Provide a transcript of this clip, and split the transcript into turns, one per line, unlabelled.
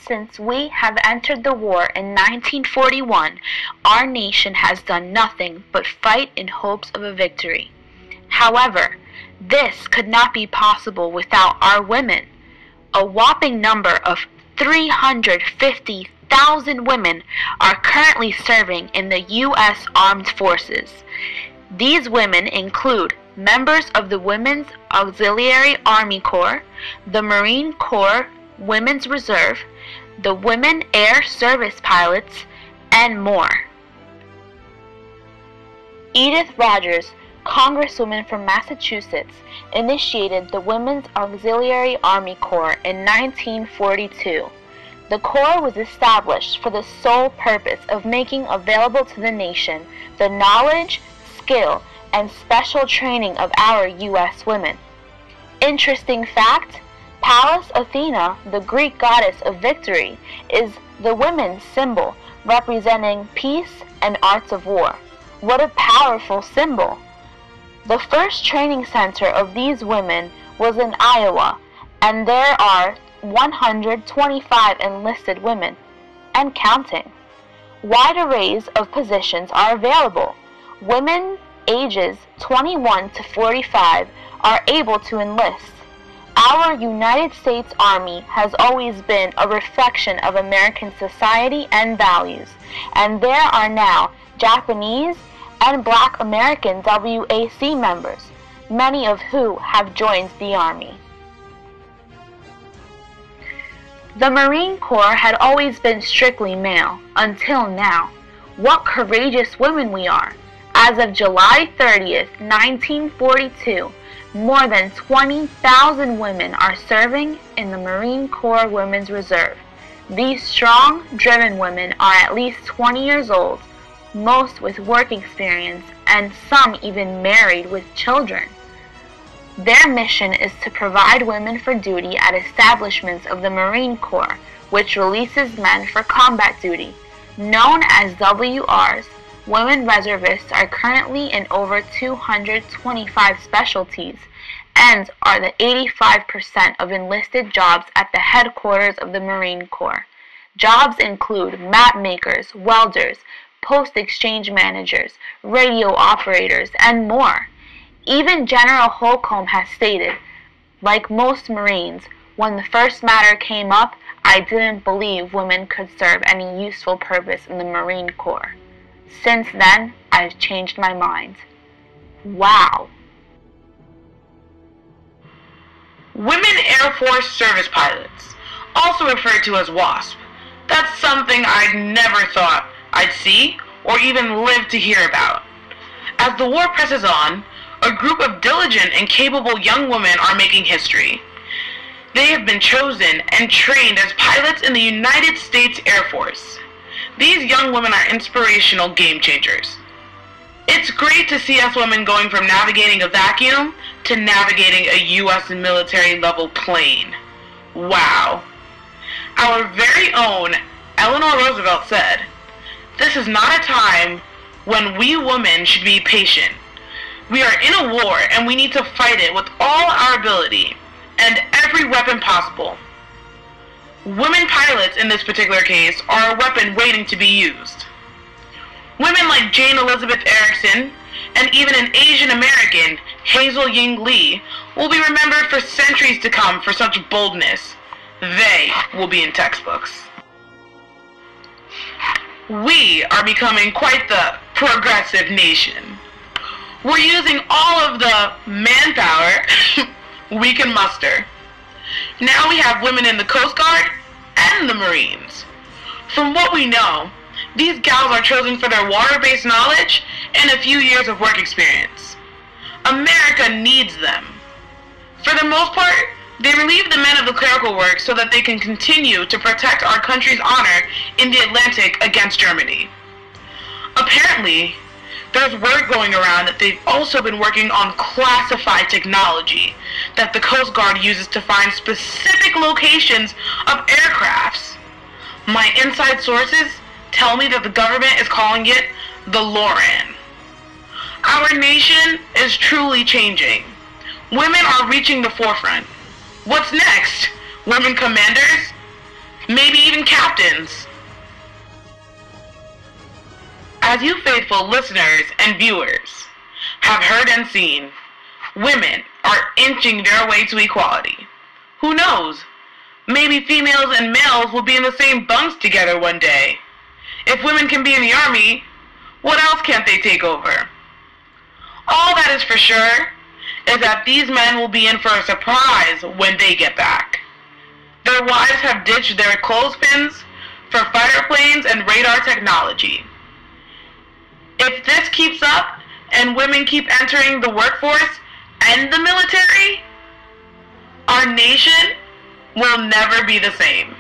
Since we have entered the war in 1941, our nation has done nothing but fight in hopes of a victory. However, this could not be possible without our women. A whopping number of 350,000 women are currently serving in the U.S. Armed Forces. These women include members of the Women's Auxiliary Army Corps, the Marine Corps Women's Reserve, the Women Air Service Pilots, and more. Edith Rogers, Congresswoman from Massachusetts, initiated the Women's Auxiliary Army Corps in 1942. The Corps was established for the sole purpose of making available to the nation the knowledge, skill, and special training of our U.S. women. Interesting fact, Pallas Athena, the Greek goddess of victory, is the women's symbol representing peace and arts of war. What a powerful symbol! The first training center of these women was in Iowa, and there are 125 enlisted women, and counting. Wide arrays of positions are available. Women ages 21 to 45 are able to enlist. Our United States Army has always been a reflection of American society and values, and there are now Japanese and Black American WAC members, many of who have joined the Army. The Marine Corps had always been strictly male, until now. What courageous women we are! As of July 30th, 1942, more than 20,000 women are serving in the Marine Corps Women's Reserve. These strong, driven women are at least 20 years old, most with work experience, and some even married with children. Their mission is to provide women for duty at establishments of the Marine Corps, which releases men for combat duty. Known as WRs, women reservists are currently in over 225 specialties and are the 85% of enlisted jobs at the headquarters of the Marine Corps. Jobs include map makers, welders, post-exchange managers, radio operators, and more. Even General Holcomb has stated, like most Marines, when the first matter came up, I didn't believe women could serve any useful purpose in the Marine Corps. Since then, I've changed my mind. Wow.
Women Air Force Service Pilots, also referred to as WASP. That's something I'd never thought I'd see or even live to hear about. As the war presses on, a group of diligent and capable young women are making history. They have been chosen and trained as pilots in the United States Air Force. These young women are inspirational game changers. It's great to see us women going from navigating a vacuum to navigating a U.S. military level plane. Wow. Our very own Eleanor Roosevelt said, "This is not a time when we women should be patient. We are in a war and we need to fight it with all our ability and every weapon possible." Women pilots in this particular case are a weapon waiting to be used. Women like Jane Elizabeth Erickson and even an Asian American, Hazel Ying Lee, will be remembered for centuries to come for such boldness. They will be in textbooks. We are becoming quite the progressive nation. We're using all of the manpower we can muster. Now we have women in the Coast Guard and the Marines. From what we know, these gals are chosen for their water-based knowledge and a few years of work experience. America needs them. For the most part, they relieve the men of the clerical work so that they can continue to protect our country's honor in the Atlantic against Germany. Apparently, there's word going around that they've also been working on classified technology that the Coast Guard uses to find specific locations of aircrafts. My inside sources tell me that the government is calling it the LORAN. Our nation is truly changing. Women are reaching the forefront. What's next? Women commanders? maybe even captains. As you faithful listeners and viewers have heard and seen, women are inching their way to equality. Who knows? Maybe females and males will be in the same bunks together one day. If women can be in the army, what else can't they take over? All that is for sure is that these men will be in for a surprise when they get back. Their wives have ditched their clothespins for fighter planes and radar technology. If this keeps up and women keep entering the workforce and the military, our nation will never be the same.